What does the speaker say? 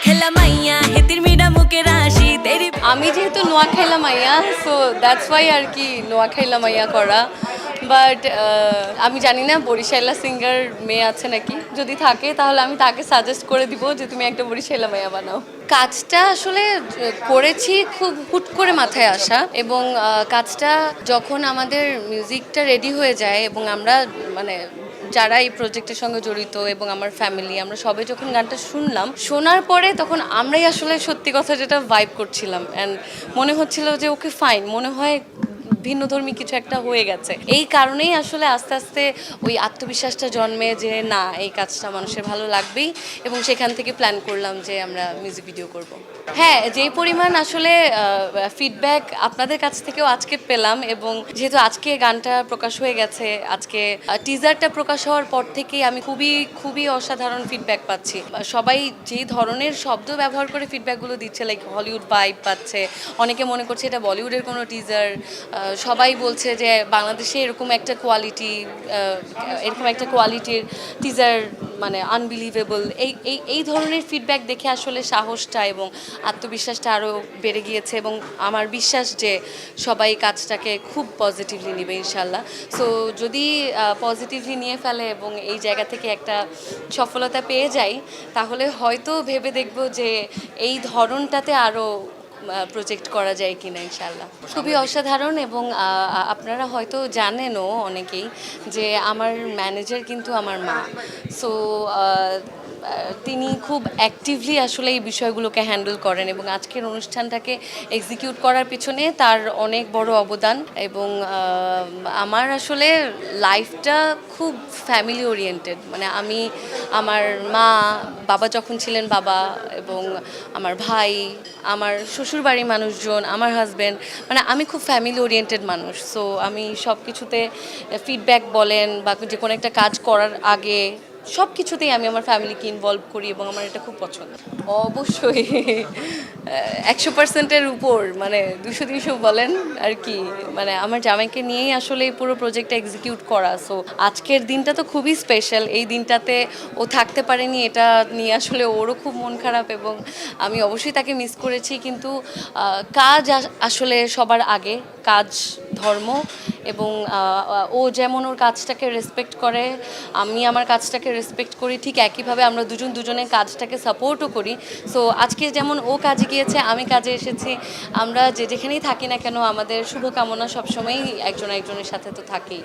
খেলা মাইয়া হেতির মিডা মুখে রাশি তেরি আমি যেহেতু নোয়াখাইলা মাইয়া, সো দ্যাটস ওয়াই আর কি নোয়াখাইলা মাইয়া করা। বাট আমি জানি না বরিশালা সিঙ্গার মেয়ে আছে নাকি, যদি থাকে তাহলে আমি তাকে সাজেস্ট করে দিব যে তুমি একটা বরিশালা মাইয়া বানাও। কাজটা আসলে করেছি খুব হুট করে মাথায় আসা, এবং কাজটা যখন আমাদের মিউজিকটা রেডি হয়ে যায় এবং আমরা মানে যারা এই প্রজেক্টের সঙ্গে জড়িত এবং আমার ফ্যামিলি, আমরা সবাই যখন গানটা শোনার পরে তখন আমরাই আসলে সত্যি কথা যেটা ভাইব করছিলাম, অ্যান্ড মনে হচ্ছিল যে ওকে ফাইন, মনে হয় ভিন্নধর্মী কিছু একটা হয়ে গেছে। এই কারণেই আসলে আস্তে আস্তে ওই আত্মবিশ্বাসটা জন্মে যে না, এই কাজটা মানুষের ভালো লাগবেই, এবং সেখান থেকে প্ল্যান করলাম যে আমরা মিউজিক ভিডিও করব। হ্যাঁ, যেই পরিমাণ আসলে ফিডব্যাক আপনাদের কাছ থেকেও আজকে পেলাম, এবং যেহেতু আজকে গানটা প্রকাশ হয়ে গেছে, আজকে টিজারটা প্রকাশ হওয়ার পর থেকেই আমি খুবই খুবই অসাধারণ ফিডব্যাক পাচ্ছি। সবাই যেই ধরনের শব্দ ব্যবহার করে ফিডব্যাকগুলো দিচ্ছে, লাইক হলিউড ভাইব পাচ্ছে, অনেকে মনে করছে এটা বলিউডের কোনো টিজার, সবাই বলছে যে বাংলাদেশে এরকম একটা কোয়ালিটির টিজার মানে আনবিলিভেবল। এই ধরনের ফিডব্যাক দেখে আসলে সাহসটা এবং আত্মবিশ্বাসটা আরও বেড়ে গিয়েছে, এবং আমার বিশ্বাস যে সবাই কাজটাকে খুব পজিটিভলি নেবে ইনশাল্লাহ। সো যদি পজিটিভলি নিয়ে ফেলে এবং এই জায়গা থেকে একটা সফলতা পেয়ে যাই, তাহলে হয়তো ভেবে দেখব যে এই ধরনটাতে আরও প্রজেক্ট করা যায় কিনা ইনশাল্লাহ। খুবই অসাধারণ, এবং আপনারা হয়তো জানেনও অনেকেই যে আমার ম্যানেজার কিন্তু আমার মা। সো তিনি খুব অ্যাক্টিভলি আসলে এই বিষয়গুলোকে হ্যান্ডেল করেন, এবং আজকের অনুষ্ঠানটাকে এক্সিকিউট করার পিছনে তার অনেক বড় অবদান। এবং আমার আসলে লাইফটা খুব ফ্যামিলি ওরিয়েন্টেড, মানে আমি আমার বাবা যখন ছিলেন বাবা, এবং আমার ভাই, আমার শ্বশুরবাড়ির মানুষজন, আমার হাজব্যান্ড, মানে আমি খুব ফ্যামিলি ওরিয়েন্টেড মানুষ। সো আমি সব কিছুতে ফিডব্যাক বলেন বা যে কোনো একটা কাজ করার আগে সব কিছুতেই আমি আমার ফ্যামিলিকে ইনভলভ করি, এবং আমার এটা খুব পছন্দ। অবশ্যই 100%-এর উপর, মানে 200-300 বলেন আর কি। মানে আমার জামাইকে নিয়েই আসলে এই পুরো প্রজেক্টটা এক্সিকিউট করা। সো আজকের দিনটা তো খুবই স্পেশাল। এই দিনটাতে ও থাকতে পারেনি, এটা নিয়ে আসলে ওরও খুব মন খারাপ, এবং আমি অবশ্যই তাকে মিস করেছি। কিন্তু কাজ আসলে সবার আগে, কাজ ধর্ম, এবং ও যেমন ওর কাজটাকে রেসপেক্ট করে, আমি আমার কাজটাকে রেসপেক্ট করি, ঠিক একইভাবে আমরা দুজনের কাজটাকে সাপোর্টও করি। সো আজকে যেমন ও কাজে গিয়েছে, আমি কাজে এসেছি, আমরা যেখানেই থাকি না কেন আমাদের শুভকামনা সবসময়ই একজন একজনের সাথে তো থাকেই।